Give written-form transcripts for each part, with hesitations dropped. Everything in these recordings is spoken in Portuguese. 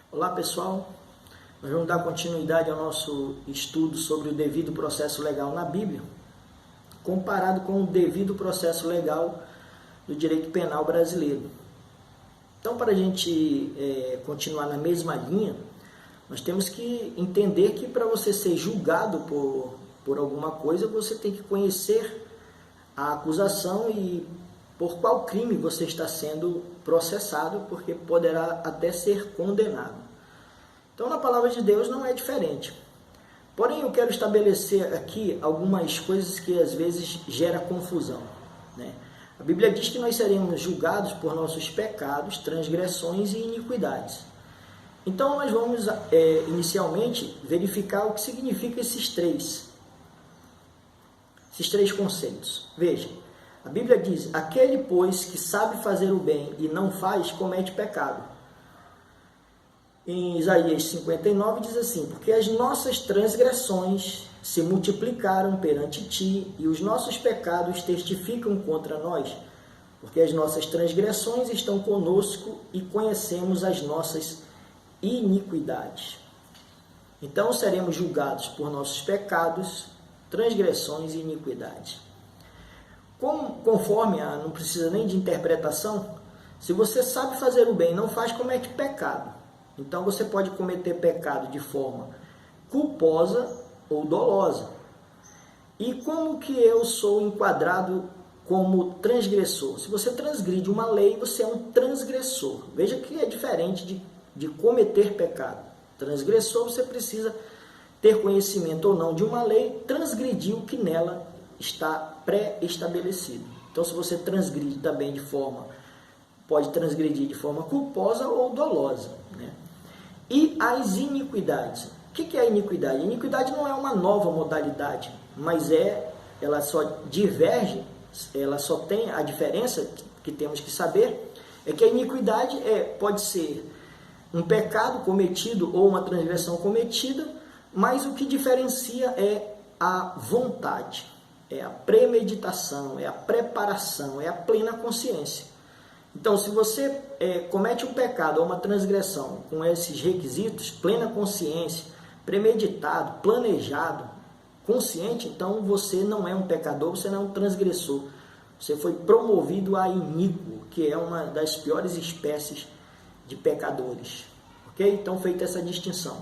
Olá pessoal, nós vamos dar continuidade ao nosso estudo sobre o devido processo legal na Bíblia, comparado com o devido processo legal do direito penal brasileiro. Então, para a gente continuar na mesma linha, nós temos que entender que para você ser julgado por alguma coisa, você tem que conhecer a acusação e por qual crime você está sendo processado, porque poderá até ser condenado. Então, na palavra de Deus não é diferente. Porém, eu quero estabelecer aqui algumas coisas que às vezes geram confusão, né? A Bíblia diz que nós seremos julgados por nossos pecados, transgressões e iniquidades. Então, nós vamos inicialmente verificar o que significa esses três conceitos. Veja, a Bíblia diz: aquele, pois, que sabe fazer o bem e não faz, comete pecado. Em Isaías 59 diz assim: porque as nossas transgressões se multiplicaram perante ti, e os nossos pecados testificam contra nós, porque as nossas transgressões estão conosco e conhecemos as nossas iniquidades. Então seremos julgados por nossos pecados, transgressões e iniquidades. Conforme não precisa nem de interpretação, se você sabe fazer o bem e não faz, comete pecado. Então você pode cometer pecado de forma culposa ou dolosa. E como que eu sou enquadrado como transgressor? Se você transgride uma lei, você é um transgressor. Veja que é diferente de cometer pecado. Transgressor, você precisa ter conhecimento ou não de uma lei, transgredir o que nela está pré-estabelecido. Então, se você transgride também pode transgredir de forma culposa ou dolosa, né? E as iniquidades. O que é a iniquidade? A iniquidade não é uma nova modalidade, mas ela só diverge, ela só tem a diferença que temos que saber, é que a iniquidade pode ser um pecado cometido ou uma transgressão cometida, mas o que diferencia é a vontade, é a premeditação, é a preparação, é a plena consciência. Então, se você comete um pecado ou uma transgressão com esses requisitos, plena consciência, premeditado, planejado, consciente, então você não é um pecador, você não é um transgressor. Você foi promovido a iníquo, que é uma das piores espécies de pecadores. Ok? Então, feita essa distinção.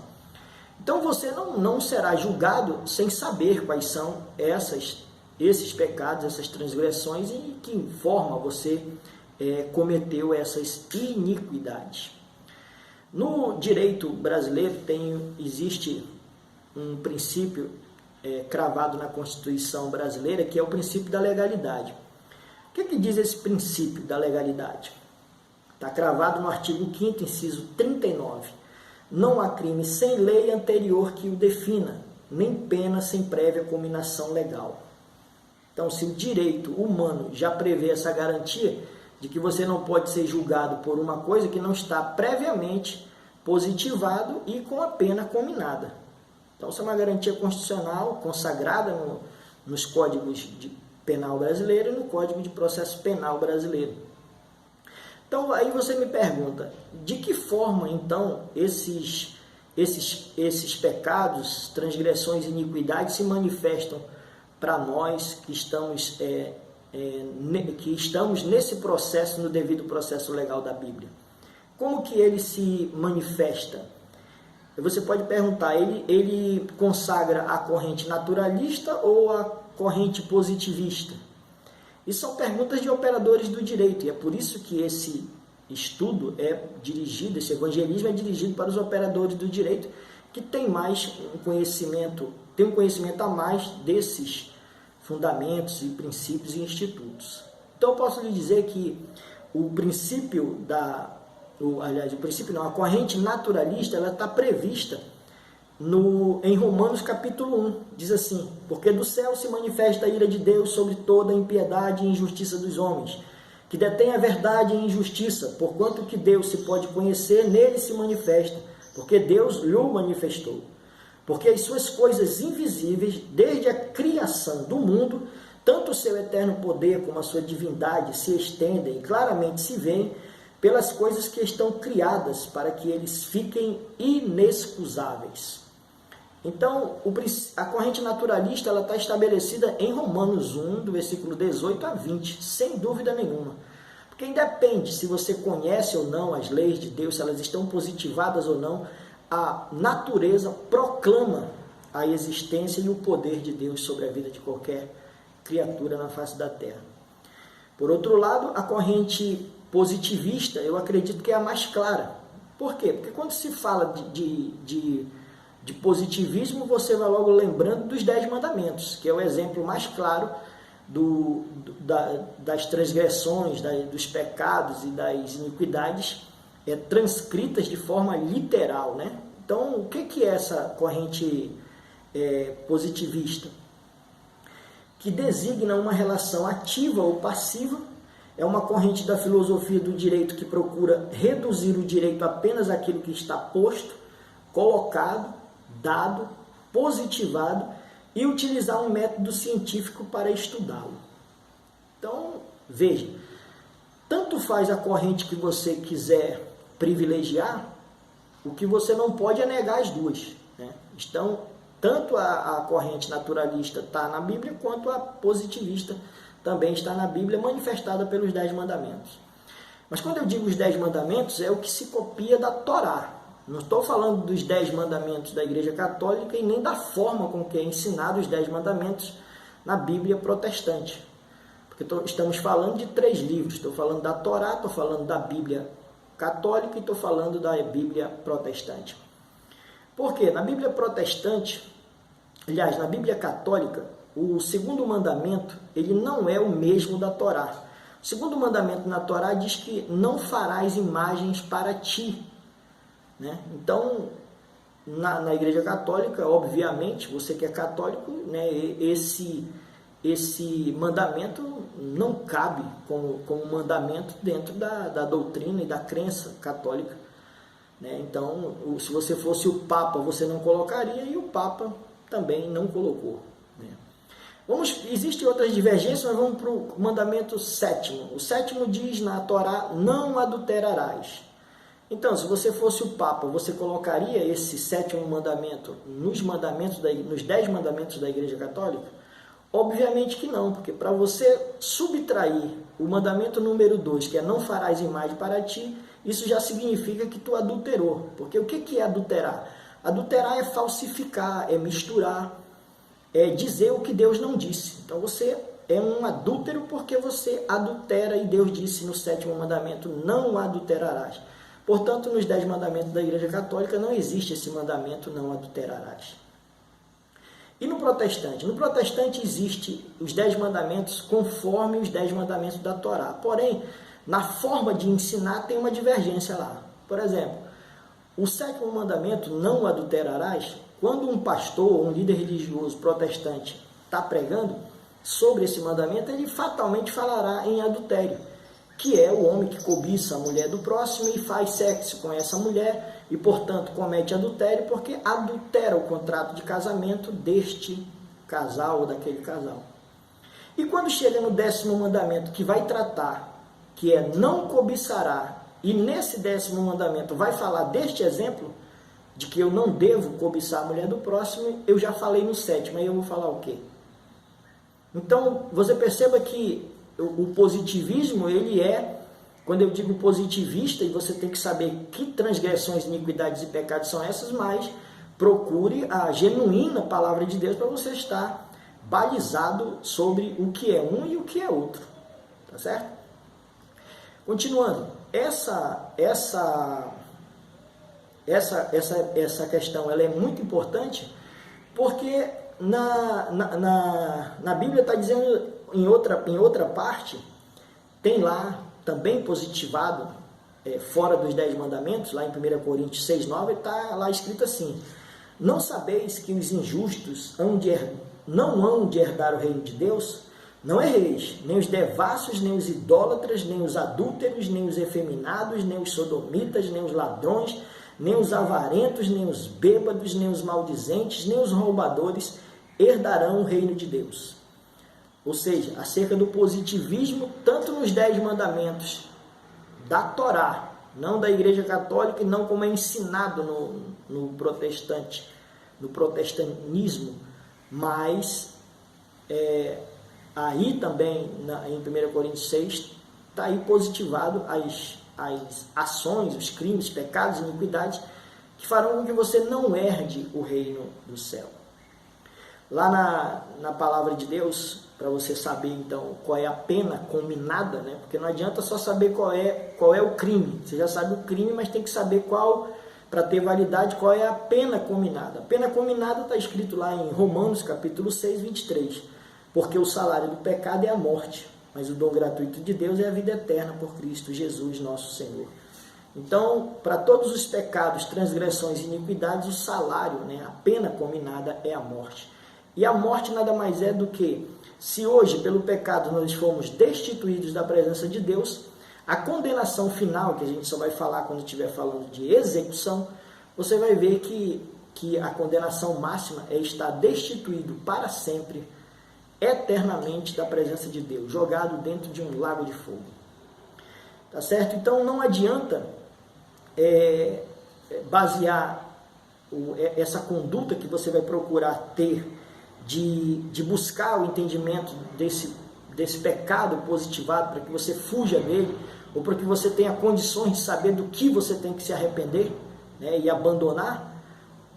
Então, você não será julgado sem saber quais são esses pecados, essas transgressões e que forma você cometeu essas iniquidades. No direito brasileiro existe um princípio cravado na Constituição brasileira, que é o princípio da legalidade. O que diz esse princípio da legalidade? Está cravado no artigo 5º, inciso 39. Não há crime sem lei anterior que o defina, nem pena sem prévia cominação legal. Então, se o direito humano já prevê essa garantia de que você não pode ser julgado por uma coisa que não está previamente positivado e com a pena cominada. Então, isso é uma garantia constitucional consagrada nos códigos de penal brasileiro e no Código de Processo Penal brasileiro. Então, aí você me pergunta, de que forma, então, esses pecados, transgressões e iniquidades se manifestam para nós que estamos nesse processo, no devido processo legal da Bíblia? Como que ele se manifesta? Você pode perguntar, ele consagra a corrente naturalista ou a corrente positivista? E são perguntas de operadores do direito, e é por isso que esse estudo esse evangelismo é dirigido para os operadores do direito, que tem um conhecimento a mais desses fundamentos e princípios e institutos. Então, eu posso lhe dizer que a corrente naturalista, ela está prevista em Romanos capítulo 1, diz assim: porque do céu se manifesta a ira de Deus sobre toda a impiedade e injustiça dos homens, que detém a verdade e a injustiça, porquanto que Deus se pode conhecer, nele se manifesta, porque Deus lhe manifestou. Porque as suas coisas invisíveis, desde a criação do mundo, tanto o seu eterno poder como a sua divindade se estendem e claramente se veem, pelas coisas que estão criadas, para que eles fiquem inexcusáveis. Então, a corrente naturalista ela está estabelecida em Romanos 1, do versículo 18 a 20, sem dúvida nenhuma. Porque independe se você conhece ou não as leis de Deus, se elas estão positivadas ou não, a natureza proclama a existência e o poder de Deus sobre a vida de qualquer criatura na face da terra. Por outro lado, a corrente positivista, eu acredito que é a mais clara. Por quê? Porque quando se fala de positivismo, você vai logo lembrando dos 10 mandamentos, que é o exemplo mais claro das transgressões, dos pecados e das iniquidades transcritas de forma literal, né? Então, o que é essa corrente positivista? Que designa uma relação ativa ou passiva, é uma corrente da filosofia do direito que procura reduzir o direito apenas àquilo que está posto, colocado, dado, positivado e utilizar um método científico para estudá-lo. Então, veja, tanto faz a corrente que você quiser privilegiar, o que você não pode é negar as duas, né? Então, tanto a corrente naturalista está na Bíblia, quanto a positivista também está na Bíblia, manifestada pelos 10 mandamentos. Mas quando eu digo os 10 mandamentos, é o que se copia da Torá. Não estou falando dos 10 mandamentos da Igreja Católica e nem da forma com que é ensinado os 10 mandamentos na Bíblia protestante. Porque estamos falando de 3 livros. Estou falando da Torá, estou falando da Bíblia católica e estou falando da Bíblia protestante. Por quê? Na Bíblia protestante, aliás, na Bíblia católica, o segundo mandamento, ele não é o mesmo da Torá. O segundo mandamento na Torá diz que não farás imagens para ti, né? Então, na Igreja Católica, obviamente, você que é católico, né, esse mandamento não cabe como mandamento dentro da doutrina e da crença católica, né? Então, se você fosse o Papa, você não colocaria, e o Papa também não colocou, né? Existem outras divergências, mas vamos para o mandamento 7º. O 7º diz na Torá, não adulterarás. Então, se você fosse o Papa, você colocaria esse 7º mandamento nos 10 mandamentos da Igreja Católica? Obviamente que não, porque para você subtrair o mandamento número 2, que é não farás imagem para ti, isso já significa que tu adulterou. Porque o que é adulterar? Adulterar é falsificar, é misturar, é dizer o que Deus não disse. Então você é um adúltero porque você adultera, e Deus disse no 7º mandamento, não adulterarás. Portanto, nos 10 mandamentos da Igreja Católica não existe esse mandamento, não adulterarás. E no protestante? No protestante existe os 10 mandamentos conforme os 10 mandamentos da Torá. Porém, na forma de ensinar tem uma divergência lá. Por exemplo, o 7º mandamento, não adulterarás, quando um pastor ou um líder religioso protestante está pregando sobre esse mandamento, ele fatalmente falará em adultério, que é o homem que cobiça a mulher do próximo e faz sexo com essa mulher e, portanto, comete adultério porque adultera o contrato de casamento deste casal ou daquele casal. E quando chega no 10º mandamento, que vai tratar, que é não cobiçará, e nesse 10º mandamento vai falar deste exemplo, de que eu não devo cobiçar a mulher do próximo, eu já falei no 7º, aí eu vou falar o quê? Então, você perceba que o positivismo, ele é, quando eu digo positivista, e você tem que saber que transgressões, iniquidades e pecados são essas, mas procure a genuína palavra de Deus para você estar balizado sobre o que é um e o que é outro, tá certo? Continuando, essa questão ela é muito importante, porque na Bíblia está dizendo, em outra parte, tem lá também positivado, fora dos 10 mandamentos, lá em 1 Coríntios 6,9, está lá escrito assim: não sabeis que os injustos não hão de herdar o reino de Deus? Não erreis, nem os devassos, nem os idólatras, nem os adúlteros, nem os efeminados, nem os sodomitas, nem os ladrões, nem os avarentos, nem os bêbados, nem os maldizentes, nem os roubadores herdarão o reino de Deus. Ou seja, acerca do positivismo, tanto nos 10 mandamentos da Torá, não da Igreja Católica e não como é ensinado no protestantismo, mas aí também em 1 Coríntios 6 está aí positivado as ações, os crimes, pecados, iniquidades que farão com que você não herde o reino do céu. Lá na palavra de Deus, para você saber então qual é a pena combinada, né? Porque não adianta só saber qual é o crime. Você já sabe o crime, mas tem que saber para ter validade, qual é a pena combinada. A pena combinada está escrito lá em Romanos capítulo 6, 23. Porque o salário do pecado é a morte, mas o dom gratuito de Deus é a vida eterna por Cristo Jesus, nosso Senhor. Então, para todos os pecados, transgressões e iniquidades, o salário, né, a pena combinada é a morte. E a morte nada mais é do que, se hoje, pelo pecado, nós fomos destituídos da presença de Deus, a condenação final, que a gente só vai falar quando estiver falando de execução, você vai ver que a condenação máxima é estar destituído para sempre, eternamente, da presença de Deus, jogado dentro de um lago de fogo. Tá certo? Então, não adianta basear essa conduta que você vai procurar ter de buscar o entendimento desse pecado positivado para que você fuja dele, ou para que você tenha condições de saber do que você tem que se arrepender, né, e abandonar.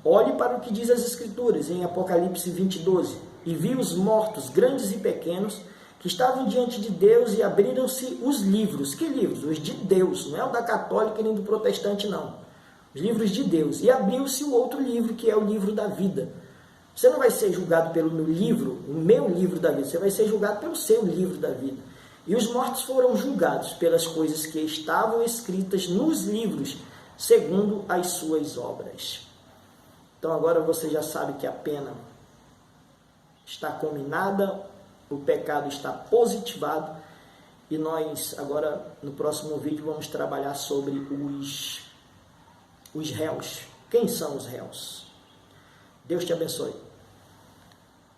Olhe para o que diz as Escrituras em Apocalipse 20:12. E vi os mortos, grandes e pequenos, que estavam diante de Deus, e abriram-se os livros. Que livros? Os de Deus, não é o da católica nem do protestante, não. Os livros de Deus. E abriu-se o outro livro, que é o livro da vida. Você não vai ser julgado pelo meu livro, o meu livro da vida, você vai ser julgado pelo seu livro da vida. E os mortos foram julgados pelas coisas que estavam escritas nos livros, segundo as suas obras. Então agora você já sabe que a pena está combinada, o pecado está positivado, e nós agora no próximo vídeo vamos trabalhar sobre os réus. Quem são os réus? Deus te abençoe.